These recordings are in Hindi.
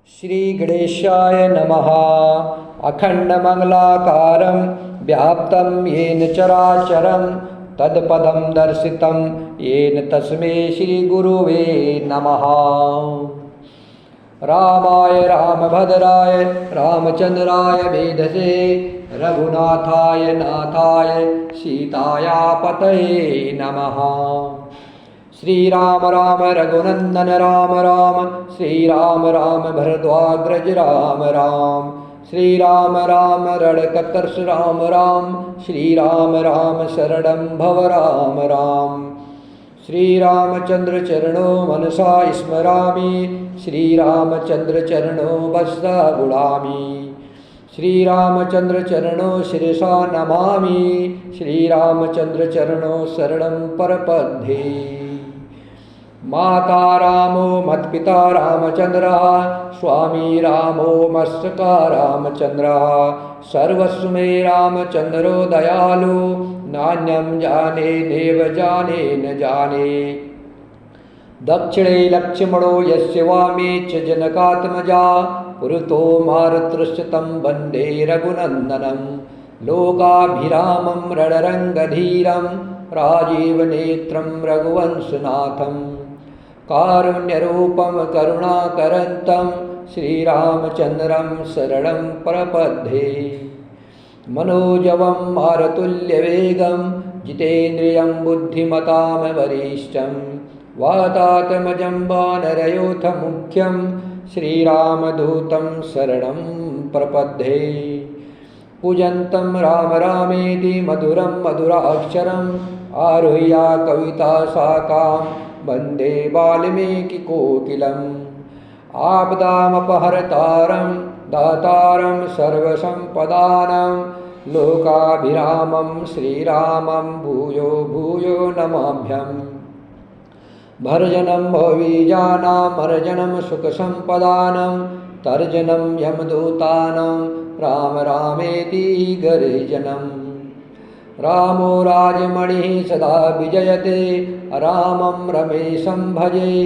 श्री गणेशाय नमः। अखंडमंगलाकारं व्याप्तं येन चराचरं तत्पदं दर्शितं येन तस्मै श्रीगुरुवे नमः। रामाय रामभद्राय रामचंद्राय वेधसे रघुनाथाय नाथाय सीतायापतये नमः। श्री राम राम रघुनंदन राम राम श्री राम राम भरद्वाग्रज राम राम श्री राम राम रणकतर्ष राम राम श्री राम राम शरणं भव राम राम। श्री रामचंद्र चरणो मनसा स्मरामि श्री रामचंद्र चरणो बस्सा गुणामि श्री रामचंद्र चरणो शिरसा नमामि श्री रामचंद्र चरणो शरणं प्रपद्ये। माता रामो मत्पिता रामचंद्रः स्वामी रामो मत्सका रामचंद्रः सर्वस्व मे रामचंद्रो दयालु नान्यं जाने देव जाने न जाने। दक्षिणे लक्ष्मणो यस्य वामे च जनकात्मजा पुरतो मारुतृष्टं वन्दे रघुनन्दनं लोकाभिरामं रणरङ्गधीरं राजीवनेत्रं रघुवंशनाथं कारुण्यरूपं करुणाकरन्तं श्रीरामचन्द्रं शरणं प्रपद्ये। मनोजवं मारुतुल्यवेगं जितेन्द्रियं बुद्धिमतां वरिष्ठं वातात्मजं वानरयोथ मुख्यं श्रीरामदूतं शरणं प्रपद्ये। पूजन्तं राम रामेति मधुरं मधुराक्षरम् आरुह्य कविता शाखां वन्दे वाल्मीकिकोकिलम्। आपदामपहर्तारं दातारं सर्वसम्पदानां लोकाभिरामं श्रीरामं भूयो भूयो नमाभ्यम्। भर्जनं भोवीजानां मर्जनं सुखसम्पदानां तर्जनं यमदूतानां राम रामेति गर्जनम्। रामो राजमणिः सदा विजयते रामं रमेशं भजे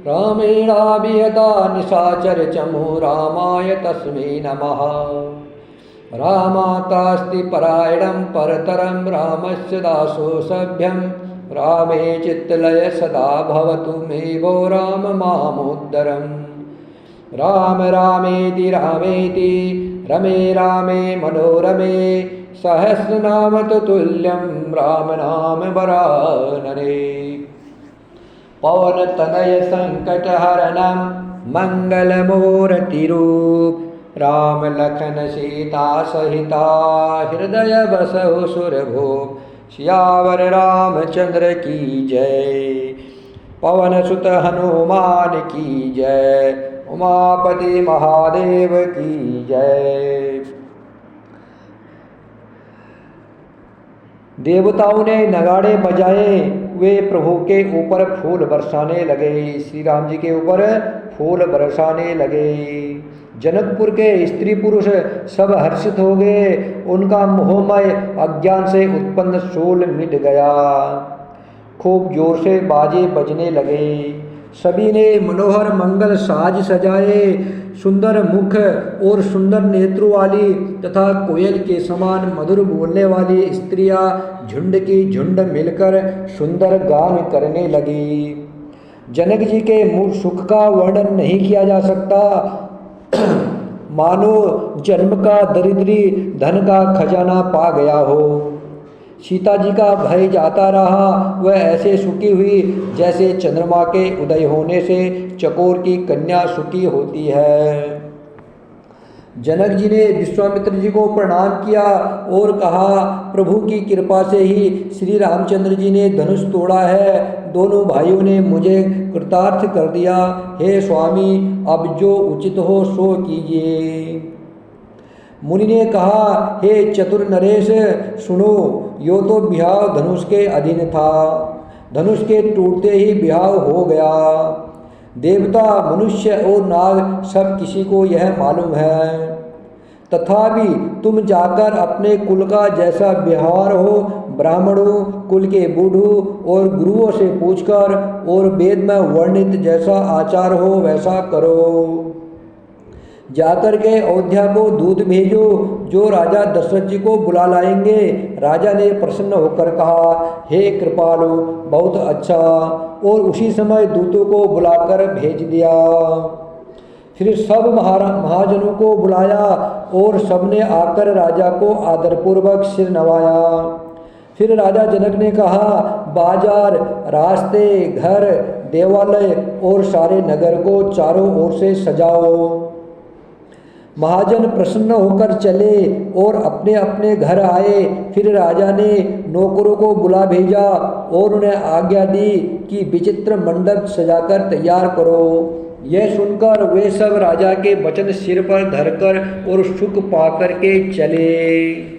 रामेणाभिहता निशाचरचमो रामाय तस्मै नमः। रामातास्ति परायणं परतरं रामस्य दासो सभ्यं रामे चित्तलय सदा भवतु मे भो राम मामोद्धरम्। राम रामेति रामेति रमे रामे मनोरमे सहस्रनाम तुल्यं राम नाम वरानने। पवनतनय संकटहरणं मंगलमूर्तिरूप राम लखन सीता सहिता हृदय बसहु सुरभूप। सियावर रामचंद्र की जय पवन सुत हनुमान की जय उमापति महादेव की जय। देवताओं ने नगाड़े बजाए वे प्रभु के ऊपर फूल बरसाने लगे। श्री राम जी के ऊपर फूल बरसाने लगे। जनकपुर के स्त्री पुरुष सब हर्षित हो गए। उनका मोहमय अज्ञान से उत्पन्न शोल मिट गया। खूब जोर से बाजे बजने लगे। सभी ने मनोहर मंगल साज सजाए। सुंदर मुख और सुंदर नेत्रों वाली तथा कोयल के समान मधुर बोलने वाली स्त्रियां झुंड की झुंड मिलकर सुंदर गान करने लगी। जनक जी के मुख सुख का वर्णन नहीं किया जा सकता। मानो जन्म का दरिद्री धन का खजाना पा गया हो। सीता जी का भय जाता रहा। वह ऐसे सुखी हुई जैसे चंद्रमा के उदय होने से चकोर की कन्या सुखी होती है। जनक जी ने विश्वामित्र जी को प्रणाम किया और कहा, प्रभु की कृपा से ही श्री रामचंद्र जी ने धनुष तोड़ा है। दोनों भाइयों ने मुझे कृतार्थ कर दिया। हे स्वामी, अब जो उचित हो सो कीजिए। मुनि ने कहा, हे चतुर नरेश सुनो, यो तो बिहाव धनुष के अधीन था। धनुष के टूटते ही बिहाव हो गया। देवता मनुष्य और नाग सब किसी को यह मालूम है। तथापि तुम जाकर अपने कुल का जैसा व्यवहार हो ब्राह्मणों कुल के बूढ़ों और गुरुओं से पूछकर और वेद में वर्णित जैसा आचार हो वैसा करो। जाकर के अयोध्या को दूत भेजो जो राजा दशरथ जी को बुला लाएंगे। राजा ने प्रसन्न होकर कहा, हे कृपालु, बहुत अच्छा। और उसी समय दूतों को बुलाकर भेज दिया। फिर सब महाजनों को बुलाया और सबने आकर राजा को आदरपूर्वक सिर नवाया। फिर राजा जनक ने कहा, बाजार, रास्ते, घर, देवालय और सारे नगर को चारों ओर से सजाओ। महाजन प्रसन्न होकर चले और अपने अपने घर आए। फिर राजा ने नौकरों को बुला भेजा और उन्हें आज्ञा दी कि विचित्र मंडप सजाकर तैयार करो। यह सुनकर वे सब राजा के वचन सिर पर धरकर और सुख पाकर के चले।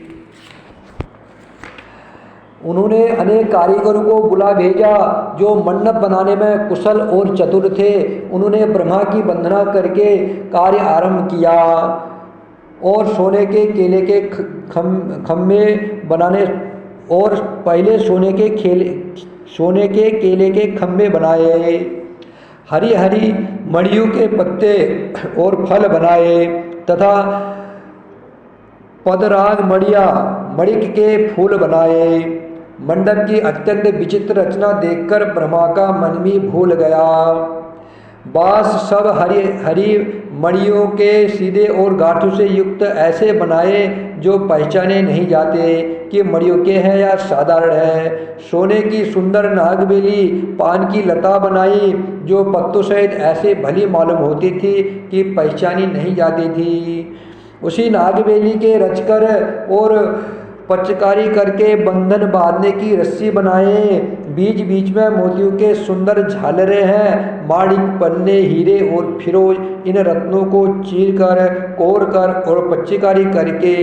उन्होंने अनेक कारीगरों को बुला भेजा जो मंडप बनाने में कुशल और चतुर थे। उन्होंने ब्रह्मा की वंदना करके कार्य आरंभ किया और सोने के केले के खम्भे बनाने और पहले सोने के केले के खम्भे बनाए। हरी हरी मड़ियों के पत्ते और फल बनाए तथा पदराग मणिक के फूल बनाए। मंडप की अत्यंत विचित्र रचना देखकर ब्रह्मा का मन भी भूल गया। बांस सब हरी मणियों के सीधे और गांठों से युक्त ऐसे बनाए जो पहचाने नहीं जाते कि मणियों के हैं या साधारण है। सोने की सुंदर नागबेली पान की लता बनाई जो पत्तों सहित ऐसे भली मालूम होती थी कि पहचानी नहीं जाती थी। उसी नागबेली के रचकर और पचकारी करके बंधन बांधने की रस्सी बनाए। बीच बीच में मोतियों के सुंदर झालरें हैं। माणिक, पन्ने, हीरे और फिरोज इन रत्नों को चीर कर, कोर कर और पचकारी करके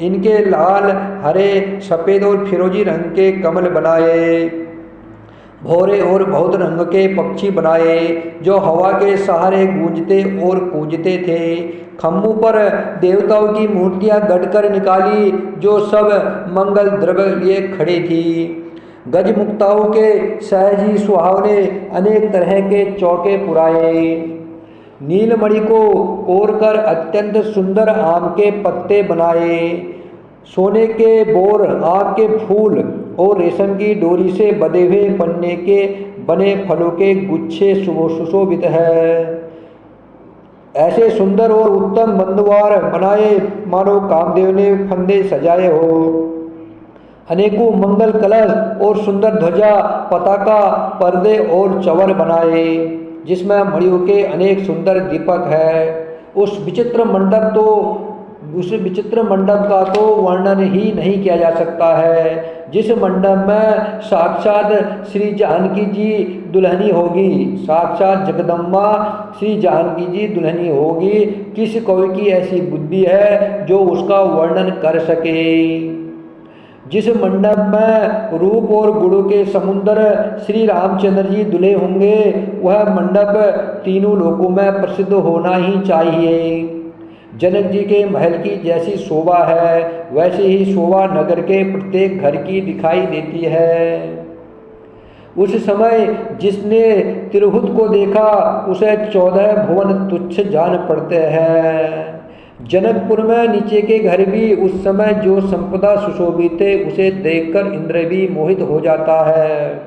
इनके लाल, हरे, सफ़ेद और फिरोजी रंग के कमल बनाए। भौरे और बहुत रंग के पक्षी बनाए जो हवा के सहारे गूंजते और कूजते थे। खम्भों पर देवताओं की मूर्तियां गढ़कर निकाली जो सब मंगल द्रव्य लिए खड़ी थी। गजमुक्ताओं के सहजी सुहावने अनेक तरह के चौके पुराए। नीलमणि को कोरकर अत्यंत सुंदर आम के पत्ते बनाए। सोने के बोर, आम के फूल और रेशम की डोरी से बंधे हुए पन्ने के बने फलों के गुच्छे सुशोभित है। ऐसे सुंदर और उत्तम बंधुवार बनाए मानो कामदेव ने फंदे सजाए हो। अनेकों मंगल कलश और सुंदर ध्वजा, पताका, पर्दे और चवर बनाए जिसमें मणियों के अनेक सुंदर दीपक है। उस विचित्र मंडप का तो वर्णन ही नहीं किया जा सकता है। जिस मंडप में साक्षात श्री जानकी जी दुल्हनी होगी, साक्षात जगदम्बा श्री जानकी जी दुल्हनी होगी, किस कवि की ऐसी बुद्धि है जो उसका वर्णन कर सके। जिस मंडप में रूप और गुणों के समुद्र श्री रामचंद्र जी दुल्हे होंगे वह मंडप तीनों लोकों में प्रसिद्ध होना ही चाहिए। जनक जी के महल की जैसी शोभा है वैसी ही शोभा नगर के प्रत्येक घर की दिखाई देती है। उस समय जिसने तिरहुत को देखा उसे 14 भुवन तुच्छ जान पड़ते हैं। जनकपुर में नीचे के घर भी उस समय जो संपदा सुशोभित थे उसे देखकर इंद्र भी मोहित हो जाता है।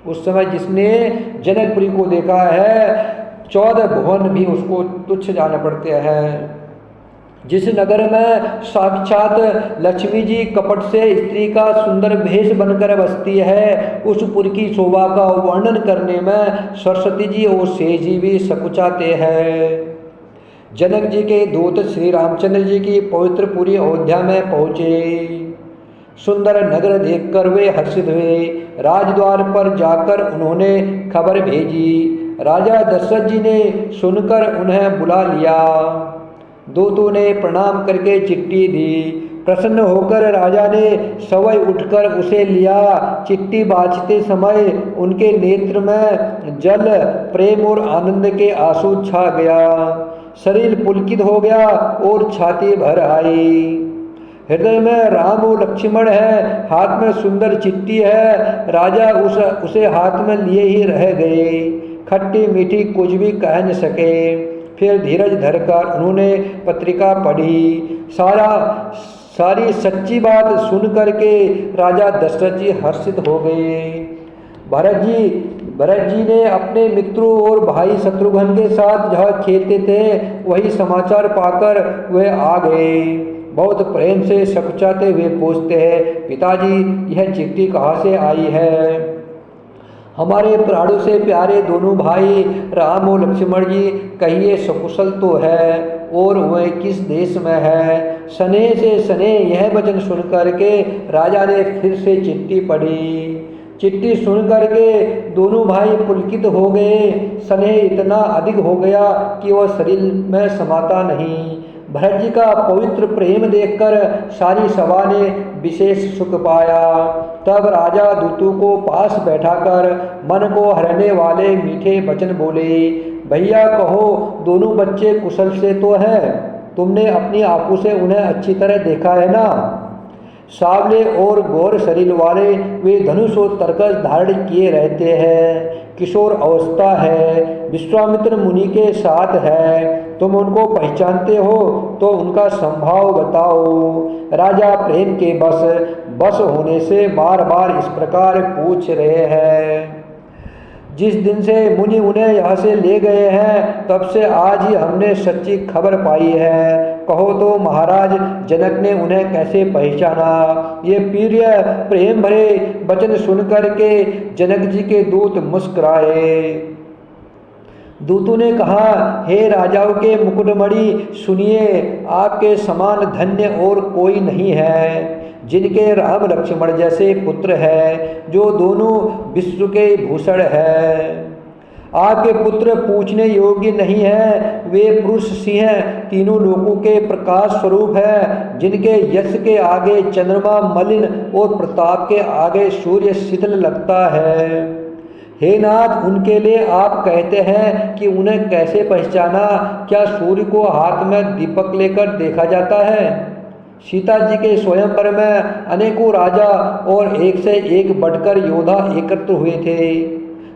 उस समय जिसने जनकपुरी को देखा है 14 भुवन भी उसको तुच्छ जान पड़ते हैं। जिस नगर में साक्षात लक्ष्मी जी कपट से स्त्री का सुंदर भेष बनकर बसती है उस पुर की शोभा का वर्णन करने में सरस्वती जी और शेष जी भी सकुचाते हैं। जनक जी के दूत श्री रामचंद्र जी की पवित्र पुरी अयोध्या में पहुँचे। सुंदर नगर देखकर वे हर्षित हुए। राजद्वार पर जाकर उन्होंने खबर भेजी। राजा दशरथ जी ने सुनकर उन्हें बुला लिया। दूतों ने प्रणाम करके चिट्ठी दी। प्रसन्न होकर राजा ने सवय उठकर उसे लिया। चिट्ठी बाँचते समय उनके नेत्र में जल, प्रेम और आनंद के आंसू छा गया। शरीर पुलकित हो गया और छाती भर आई। हृदय में राम और लक्ष्मण है, हाथ में सुंदर चिट्ठी है। राजा उसे हाथ में लिए ही रह गए। खट्टी मीठी कुछ भी कह न सके। फिर धीरज धरकर उन्होंने पत्रिका पढ़ी। सारी सच्ची बात सुन करके राजा दशरथ जी हर्षित हो गए। भरत जी ने अपने मित्रों और भाई शत्रुघ्न के साथ जहाँ खेलते थे वही समाचार पाकर वे आ गए। बहुत प्रेम से सकुचाते हुए पूछते हैं, पिताजी यह चिट्ठी कहाँ से आई है? हमारे प्राणों से प्यारे दोनों भाई राम और लक्ष्मण जी कहिए सकुशल तो है, और वह किस देश में है? स्नेह से स्नेह यह वचन सुन करके राजा ने फिर से चिट्ठी पढ़ी। चिट्ठी सुन करके दोनों भाई पुलकित हो गए। स्नेह इतना अधिक हो गया कि वह शरीर में समाता नहीं। भरत जी का पवित्र प्रेम देखकर सारी सभा ने विशेष सुख पाया। तब राजा दूतों को पास बैठाकर मन को हरने वाले मीठे वचन बोले, भैया कहो दोनों बच्चे कुशल से तो हैं? तुमने अपनी आंखों से उन्हें अच्छी तरह देखा है ना? सावले और गौर शरीर वाले वे धनुष और तरकस धारण किए रहते हैं। किशोर अवस्था है, विश्वामित्र मुनि के साथ है। तुम उनको पहचानते हो तो उनका संभाव बताओ। राजा प्रेम के बस होने से बार बार इस प्रकार पूछ रहे हैं। जिस दिन से मुनि उन्हें यहाँ से ले गए हैं तब से आज ही हमने सच्ची खबर पाई है। कहो तो महाराज जनक ने उन्हें कैसे पहचाना? ये प्रिय प्रेम भरे वचन सुन करके जनक जी के दूत मुस्कुराए। दूतों ने कहा, हे राजाओं के मुकुटमणि सुनिए, आपके समान धन्य और कोई नहीं है, जिनके राम लक्ष्मण जैसे पुत्र है, जो दोनों विश्व के भूषण है। आपके पुत्र पूछने योग्य नहीं है। वे पुरुष सिंह तीनों लोकों के प्रकाश स्वरूप है, जिनके यश के आगे चंद्रमा मलिन और प्रताप के आगे सूर्य शीतल लगता है। हे नाथ, उनके लिए आप कहते हैं कि उन्हें कैसे पहचाना? क्या सूर्य को हाथ में दीपक लेकर देखा जाता है? सीता जी के स्वयंवर में अनेकों राजा और एक से एक बढ़कर योद्धा एकत्र हुए थे,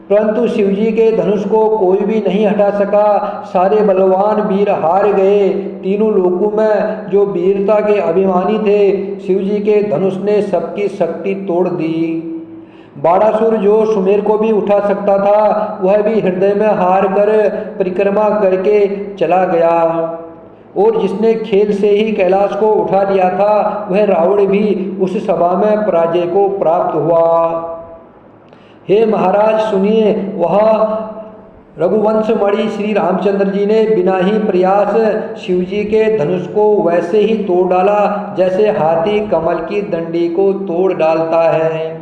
परंतु शिवजी के धनुष को कोई भी नहीं हटा सका। सारे बलवान वीर हार गए। तीनों लोकों में जो वीरता के अभिमानी थे, शिवजी के धनुष ने सबकी शक्ति तोड़ दी। बाणासुर जो सुमेर को भी उठा सकता था, वह भी हृदय में हार कर परिक्रमा करके चला गया। और जिसने खेल से ही कैलाश को उठा लिया था, वह रावण भी उस सभा में पराजय को प्राप्त हुआ। हे महाराज सुनिए, वह रघुवंश मणि श्री रामचंद्र जी ने बिना ही प्रयास शिवजी के धनुष को वैसे ही तोड़ डाला जैसे हाथी कमल की डंडी को तोड़ डालता है।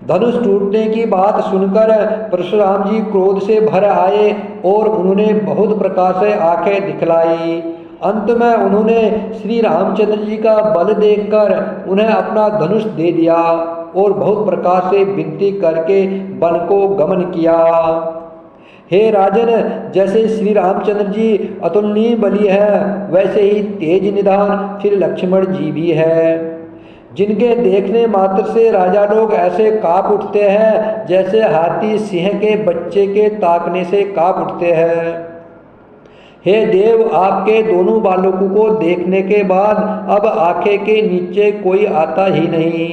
धनुष टूटने की बात सुनकर परशुराम जी क्रोध से भर आए और उन्होंने बहुत प्रकार से आंखें दिखलाई। अंत में उन्होंने श्री रामचंद्र जी का बल देखकर उन्हें अपना धनुष दे दिया और बहुत प्रकार से विनती करके वन को गमन किया। हे राजन, जैसे श्री रामचंद्र जी अतुलनीय बली है, वैसे ही तेज निधान श्री लक्ष्मण जी भी है, जिनके देखने मात्र से राजा लोग ऐसे काँप उठते हैं जैसे हाथी सिंह के बच्चे के ताकने से काँप उठते हैं। हे देव, आपके दोनों बालकों को देखने के बाद अब आंखें के नीचे कोई आता ही नहीं,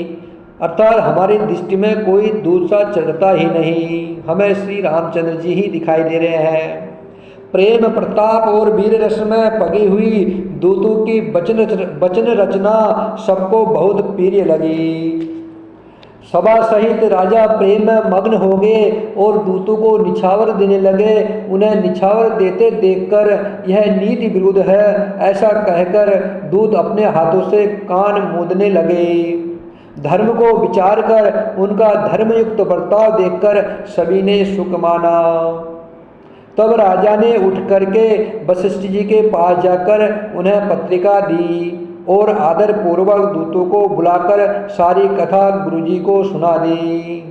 अर्थात हमारी दृष्टि में कोई दूसरा चढ़ता ही नहीं। हमें श्री रामचंद्र जी ही दिखाई दे रहे हैं। प्रेम प्रताप और वीर रस में पगी हुई दूतों की वचन रचना सबको बहुत प्रिय लगी। सभा सहित राजा प्रेम में मग्न हो गए और दूतों को निछावर देने लगे। उन्हें निछावर देते देखकर यह नीति विरुद्ध है ऐसा कहकर दूत अपने हाथों से कान मूंदने लगे। धर्म को विचार कर उनका धर्मयुक्त बर्ताव देखकर सभी ने सुख माना। तब राजा ने उठ करके वशिष्ठ जी के पास जाकर उन्हें पत्रिका दी और आदर पूर्वक दूतों को बुलाकर सारी कथा गुरुजी को सुना दी।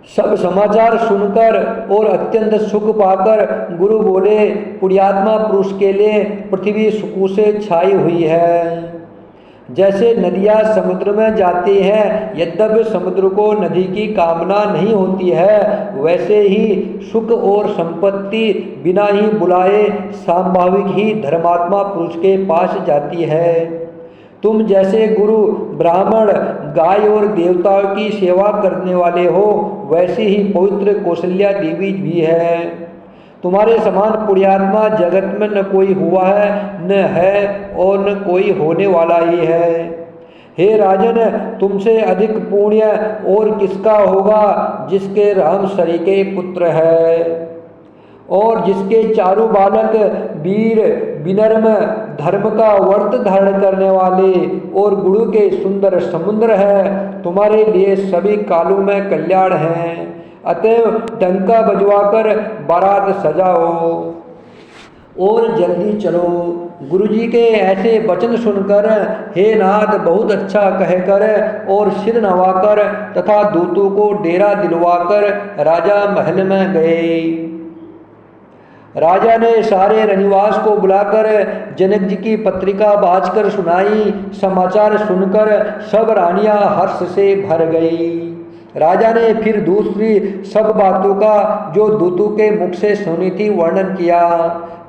सब समाचार सुनकर और अत्यंत सुख पाकर गुरु बोले, पुण्यात्मा पुरुष के लिए पृथ्वी सुखों से छाई हुई है। जैसे नदियाँ समुद्र में जाती हैं, यद्यपि समुद्र को नदी की कामना नहीं होती है, वैसे ही सुख और संपत्ति बिना ही बुलाए स्वाभाविक ही धर्मात्मा पुरुष के पास जाती है। तुम जैसे गुरु, ब्राह्मण, गाय और देवताओं की सेवा करने वाले हो, वैसे ही पवित्र कौशल्या देवी भी है। तुम्हारे समान पुण्यात्मा जगत में न कोई हुआ है, न है और न कोई होने वाला ही है। हे राजन, तुमसे अधिक पुण्य और किसका होगा जिसके राम सरीके पुत्र है और जिसके चारों बालक वीर, विनम्र, धर्म का व्रत धारण करने वाले और गुरु के सुंदर समुद्र है। तुम्हारे लिए सभी कालों में कल्याण है। अतएव डंका बजवाकर बारात सजाओ और जल्दी चलो। गुरुजी के ऐसे वचन सुनकर हे नाथ बहुत अच्छा कहकर और सिर नवाकर तथा दूतों को डेरा दिलवाकर राजा महल में गए। राजा ने सारे रनिवास को बुलाकर जनक जी की पत्रिका बाँचकर सुनाई। समाचार सुनकर सब रानियां हर्ष से भर गई। राजा ने फिर दूसरी सब बातों का जो दूतों के मुख से सुनी थी वर्णन किया।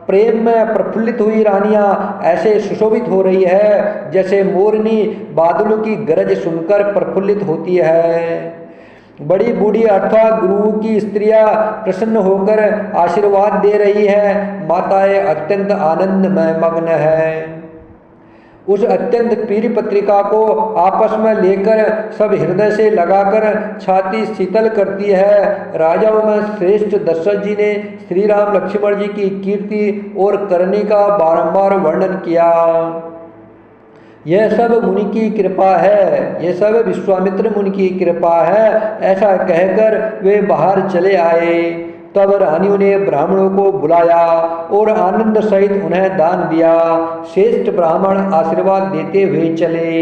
प्रेम में प्रफुल्लित हुई रानियां ऐसे सुशोभित हो रही है जैसे मोरनी बादलों की गरज सुनकर प्रफुल्लित होती है। बड़ी बूढ़ी अर्थात गुरु की स्त्रियां प्रसन्न होकर आशीर्वाद दे रही है। माताएं अत्यंत आनंद में मग्न है। उस अत्यंत प्रिय पत्रिका को आपस में लेकर सब हृदय से लगाकर छाती शीतल करती है। राजाओं में श्रेष्ठ दशरथ जी ने श्री राम लक्ष्मण जी की कीर्ति और करनी का बारंबार वर्णन किया। यह सब मुनि की कृपा है, यह सब विश्वामित्र मुनि की कृपा है, ऐसा कहकर वे बाहर चले आए। तब रानियों ने ब्राह्मणों को बुलाया और आनंद सहित उन्हें दान दिया। श्रेष्ठ ब्राह्मण आशीर्वाद देते हुए चले।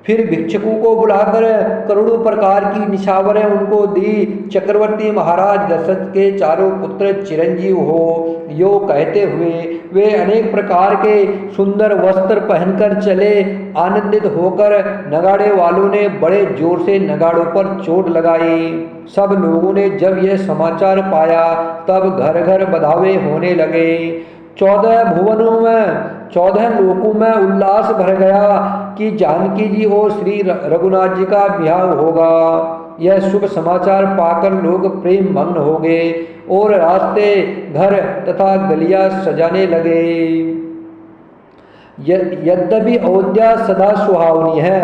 फिर भिक्षुकों को बुलाकर करोड़ों प्रकार की निशावरें उनको दी। चक्रवर्ती महाराज दशरथ के चारों पुत्र चिरंजीव हो यो कहते हुए वे अनेक प्रकार के सुंदर वस्त्र पहनकर चले। आनंदित होकर नगाड़े वालों ने बड़े जोर से नगाड़ों पर चोट लगाई। सब लोगों ने जब यह समाचार पाया तब घर घर बधावे होने लगे। 14 भुवनों में 14 लोकों में उल्लास भर गया कि जानकी जी और श्री रघुनाथ जी का ब्याह होगा। यह शुभ समाचार पाकर लोग प्रेम मग्न हो गए और रास्ते, घर तथा गलियां सजाने लगे। यद्यपि अयोध्या सदा सुहावनी है,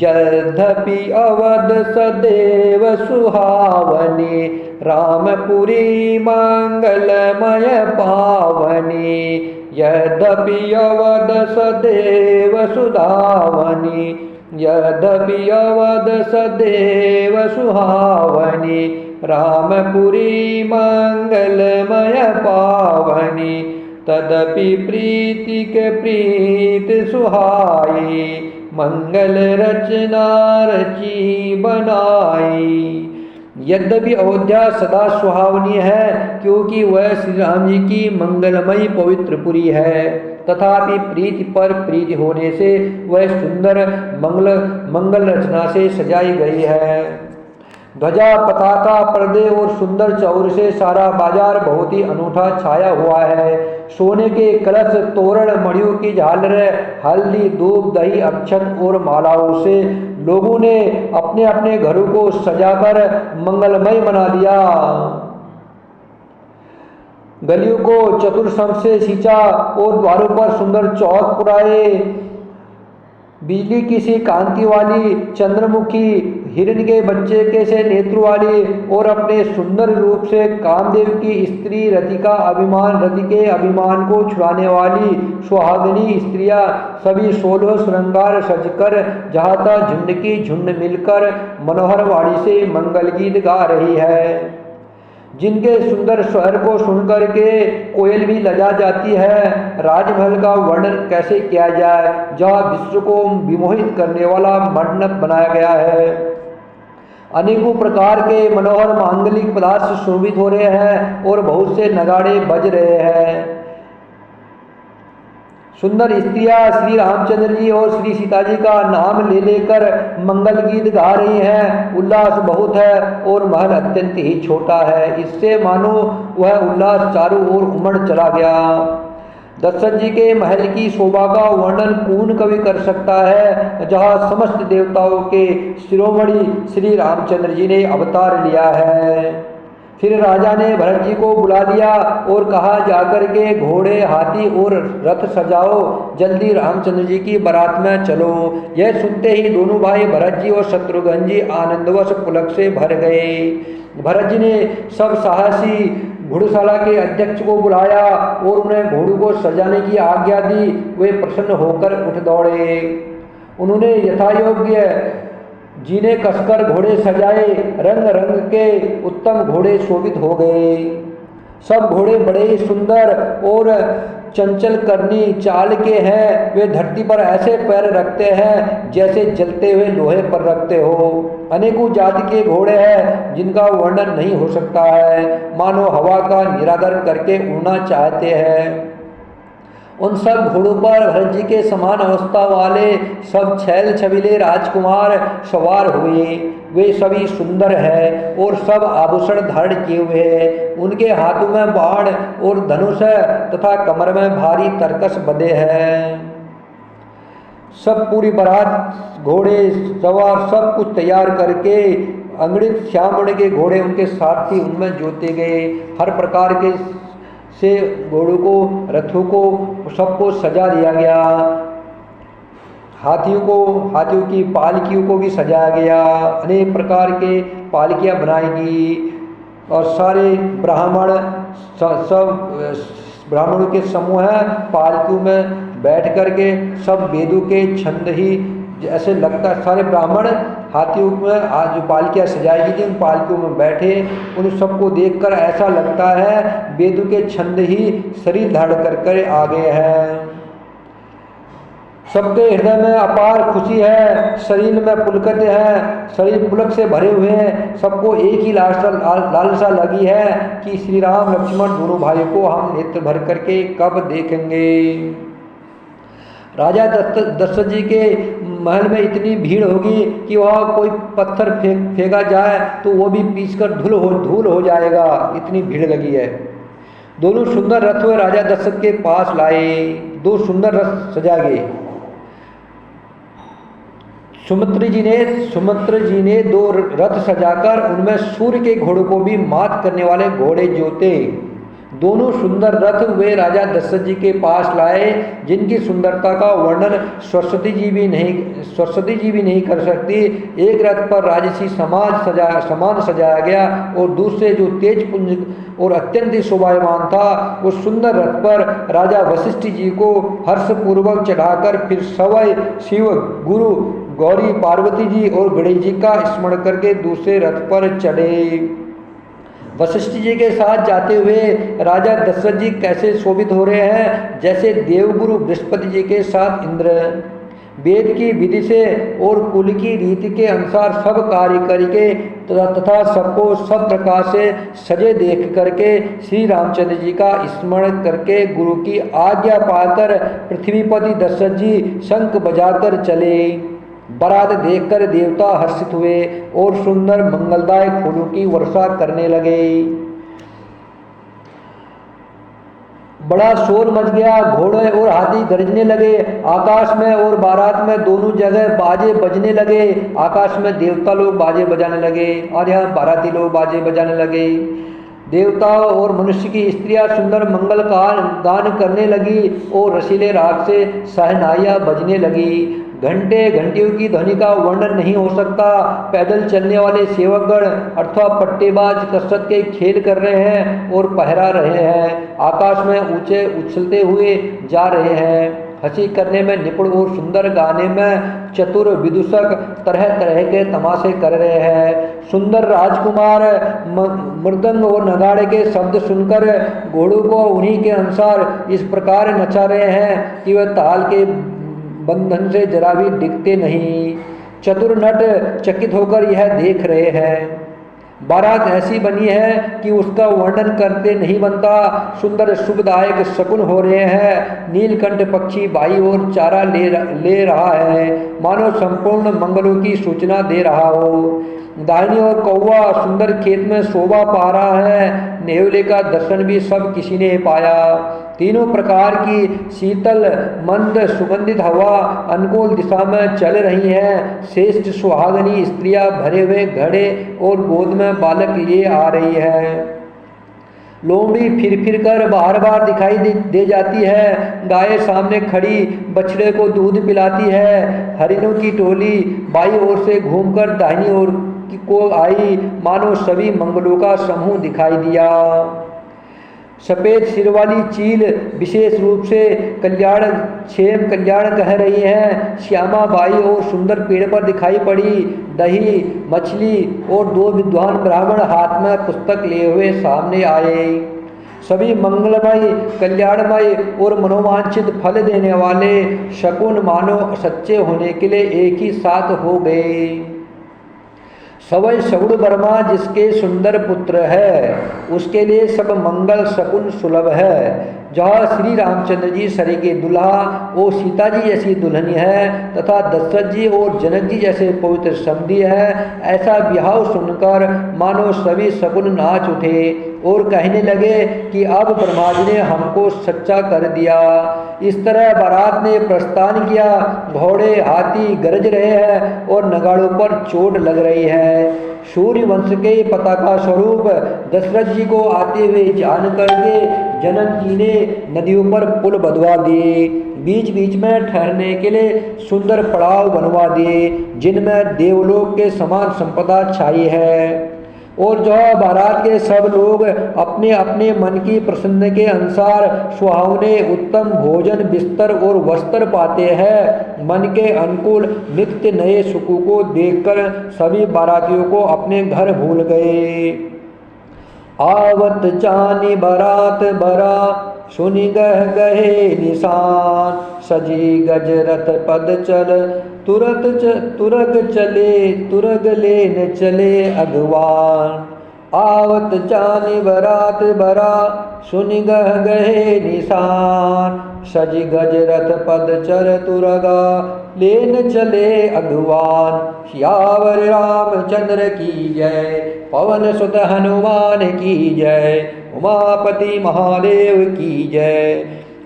यद्यपि अवध सदैव सुहावनी, रामपुरी मंगलमय पावनी। यद्यपि अवध सदैव सुधावनी, यद्यपि अवध सदैव सुहावनी, रामपुरी मंगलमय पावनी। तदपि प्रीति के प्रीत सुहाई, मंगल रचना रची बनाई। यद्यपि अयोध्या सदा सुहावनी है क्योंकि वह श्री राम जी की मंगलमयी पवित्र पुरी है, तथापि प्रीति पर प्रीति होने से वह सुंदर मंगल रचना से सजाई गई है। ध्वजा, पताका, पर्दे और सुंदर चौर से सारा बाजार बहुत ही अनूठा छाया हुआ है। सोने के कलश, तोरण, मणियों की झालरें, हल्दी, दूध, दही, अक्षत और मालाओं से लोगों ने अपने अपने घरों को सजाकर मंगलमय बना दिया। गलियों को चतुर्सम से सींचा और द्वारों पर सुंदर चौक पुराए। बिजली की सी कांति वाली, चंद्रमुखी, हिरण के बच्चे के से नेत्र वाली और अपने सुंदर रूप से कामदेव की स्त्री रति का अभिमान, रति के अभिमान को छुड़ाने वाली सुहागिनी स्त्रियां सभी 16 श्रृंगार सजकर जहाता झुंड की झुंड मिलकर मनोहर वाणी से मंगल गीत गा रही है। जिनके सुंदर स्वर को सुनकर के कोयल भी लजा जाती है। राजमहल का वर्णन कैसे किया जाए, जहाँ विश्व को विमोहित करने वाला मंडप बनाया गया है। अनेकों प्रकार के मनोहर मांगलिक पदार्थ शोभित हो रहे हैं और बहुत से नगाड़े बज रहे हैं। सुंदर स्त्रियां श्री रामचंद्र जी और श्री सीता जी का नाम ले लेकर मंगल गीत गा रही हैं। उल्लास बहुत है और महल अत्यंत ही छोटा है, इससे मानो वह उल्लास चारों ओर उमड़ चला गया। दशरथ जी के महल की शोभा का वर्णन कौन कवि कर सकता है, जहाँ समस्त देवताओं के शिरोमणि श्री रामचंद्र जी ने अवतार लिया है। फिर राजा ने भरत जी को बुला लिया और कहा, जाकर के घोड़े, हाथी और रथ सजाओ, जल्दी रामचंद्र जी की बारात में चलो। यह सुनते ही दोनों भाई भरत जी और शत्रुघ्न जी आनंदवश पुलक से भर गए। भरत जी ने सब साहसी घुड़शाला के अध्यक्ष को बुलाया और उन्हें घोड़ों को सजाने की आज्ञा दी। वे प्रसन्न होकर उठ दौड़े। उन्होंने यथायोग्य जीने कसकर घोड़े सजाए, रंग रंग के उत्तम घोड़े शोभित हो गए। सब घोड़े बड़े ही सुंदर और चंचल करनी चाल के हैं। वे धरती पर ऐसे पैर रखते हैं जैसे जलते हुए लोहे पर रखते हो। अनेकों जाति के घोड़े हैं जिनका वर्णन नहीं हो सकता है, मानो हवा का निरादर करके उड़ना चाहते हैं। उन सब घोड़ों पर भरत जी के समान अवस्था वाले सब छैल छबीले राजकुमार सवार हुए। वे सभी सुंदर हैं और सब आभूषण धारण किए हुए हैं। उनके हाथों में बाण और धनुष है तथा कमर में भारी तरकस बंधे हैं। सब पूरी बारात घोड़े सवार सब कुछ तैयार करके अंगड़ित श्यामवर्ण के घोड़े उनके सारथी उनमें जोते गए। हर प्रकार के से घोड़ों को, रथों को, सबको सजा दिया गया। हाथियों की पालकियों को भी सजाया गया। अनेक प्रकार के पालकियां बनाई गई और सारे ब्राह्मण, सब ब्राह्मणों के समूह हैं, पालकियों में बैठ करके सब वेदों के छंद ही ऐसे लगता है। सारे ब्राह्मण हाथियों में आज जो पालकियाँ सजाई गई थी उन पालकियों में बैठे, उन सबको देखकर ऐसा लगता है वेदों के छंद ही शरीर धारण कर आ गए हैं। सबके हृदय में अपार खुशी है, शरीर में पुलकत है, शरीर पुलक से भरे हुए हैं। सबको एक ही लालसा लगी है कि श्री राम लक्ष्मण दोनों भाइयों को हम नेत्र भर करके कब देखेंगे। राजा दशरथ जी के महल में इतनी भीड़ होगी कि वहाँ कोई पत्थर फेंका जाए तो वो भी पीसकर धूल हो जाएगा, इतनी भीड़ लगी है। दोनों सुंदर रथ हुए राजा दशरथ के पास लाए। दो सुंदर रथ सजा गए। सुमित्र जी ने दो रथ सजाकर उनमें सूर्य के घोड़ों को भी मात करने वाले घोड़े जोते। दोनों सुंदर रथ वे राजा दशरथ जी के पास लाए, जिनकी सुंदरता का वर्णन सरस्वती जी भी नहीं कर सकती। एक रथ पर राजसी समान सजाया गया और दूसरे जो तेज पुंज और अत्यंत शोभायमान था, उस सुंदर रथ पर राजा वशिष्ठ जी को हर्षपूर्वक चढ़ाकर फिर सवय शिव, गुरु, गौरी, पार्वती जी और गणेश जी का स्मरण करके दूसरे रथ पर चढ़े। वशिष्ठ जी के साथ जाते हुए राजा दशरथ जी कैसे शोभित हो रहे हैं, जैसे देवगुरु बृहस्पति जी के साथ इंद्र। वेद की विधि से और कुल की रीति के अनुसार सब कार्य करके तथा सबको सब प्रकार से सजे देख करके श्री रामचंद्र जी का स्मरण करके गुरु की आज्ञा पाकर पृथ्वीपति दशरथ जी शंख बजाकर चले। बारात देखकर देवता हर्षित हुए और सुंदर मंगलदायक फूलों की वर्षा करने लगे। बड़ा शोर मच गया, घोड़े और हाथी गरजने लगे। आकाश में और बारात में दोनों जगह बाजे बजने लगे। आकाश में देवता लोग बाजे बजाने लगे और यहाँ बाराती लोग बाजे बजाने लगे। देवताओं और मनुष्य की स्त्रियां सुंदर मंगल गान करने लगी और रसीले राग से सहनाइयाँ बजने लगी। घंटे घंटियों की ध्वनि का वर्णन नहीं हो सकता। पैदल चलने वाले सेवकगण अथवा पट्टेबाज कसरत के खेल कर रहे हैं और पहरा रहे हैं। आकाश में ऊंचे उछलते हुए जा रहे हैं। हंसी करने में निपुण और सुंदर गाने में चतुर विदूषक तरह तरह के तमाशे कर रहे हैं। सुंदर राजकुमार मृदंग और नगाड़े के शब्द सुनकर घोड़ों को उन्हीं के अनुसार इस प्रकार नचा रहे हैं कि वह ताल के बंधन से जरा भी डिगते नहीं। चतुर नट चकित होकर यह देख रहे हैं। बारात ऐसी बनी है कि उसका वर्णन करते नहीं बनता। सुंदर शुभदायक शकुन हो रहे हैं। नीलकंठ पक्षी बाई ओर चारा ले रहा है, मानो संपूर्ण मंगलों की सूचना दे रहा हो। दाहिनी ओर कौवा सुंदर खेत में शोभा पा रहा है। नेवले का दर्शन भी सब किसी ने पाया। तीनों प्रकार की शीतल मंद सुगंधित हवा अनुकूल दिशा में चल रही है। श्रेष्ठ सुहागनी स्त्रियां भरे हुए घड़े और गोद में बालक लिए आ रही है। लोमड़ी फिर कर बार बार दिखाई दे जाती है। गाय सामने खड़ी बछड़े को दूध पिलाती है। हरिणों की टोली बाई ओर से घूमकर दाहिनी ओर को आई, मानो सभी मंगलों का समूह दिखाई दिया। सफेद सिर वाली चील विशेष रूप से कल्याण कह रही है। श्यामा बाई और सुंदर पेड़ पर दिखाई पड़ी। दही मछली और दो विद्वान ब्राह्मण हाथ में पुस्तक लिए हुए सामने आए। सभी मंगलमय कल्याणमय और मनोवांछित फल देने वाले शकुन मानो सच्चे होने के लिए एक ही साथ हो गए। सवै सगुण वर्मा जिसके सुंदर पुत्र है, उसके लिए सब मंगल शकुन सुलभ है। जहाँ श्री रामचंद्र जी सरी के दुल्हा और सीता जी जैसी दुल्हनी है तथा दशरथ जी और जनक जी जैसे पवित्र समधी है, ऐसा ब्याह सुनकर मानो सभी शकुन नाच उठे और कहने लगे कि अब ब्रह्मा जी ने हमको सच्चा कर दिया। इस तरह बारात ने प्रस्थान किया। घोड़े हाथी गरज रहे हैं और नगाड़ों पर चोट लग रही है। सूर्य वंश के पताका स्वरूप दशरथ जी को आते हुए जान करके जनक जी ने नदियों पर पुल बंधवा दिए। बीच बीच में ठहरने के लिए सुंदर पड़ाव बनवा दिए, जिनमें देवलोक के समान संपदा छाई है। और जो बारात के सब लोग अपने अपने मन की प्रसन्न के अनुसार सुहावने उत्तम भोजन बिस्तर और वस्त्र पाते हैं। मन के अनुकूल नित्य नए सुखों को देखकर सभी बारातियों को अपने घर भूल गए। आवत जानी बारात बरा सुनि गह गहे निशान, सजी गजरथ पद चल तुरग लेन चले अगवान। आवत जानी बारात बरा सुनि गह गहे निशान, सजी गजरथ पद चल तुरगा लेन चले अगवान। सियावर रामचंद्र की जय, पवन सुत हनुमान की जय, उमापति महादेव की जय।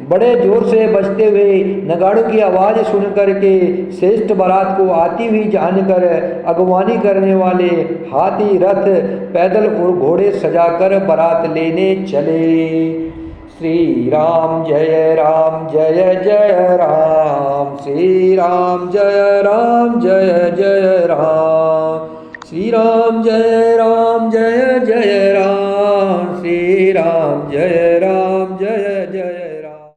बड़े जोर से बजते हुए नगाड़ों की आवाज़ सुन करके श्रेष्ठ बारात को आती हुई जानकर अगवानी करने वाले हाथी रथ पैदल और घोड़े सजाकर बारात लेने चले। श्री राम जय जय राम, श्री राम जय जय राम।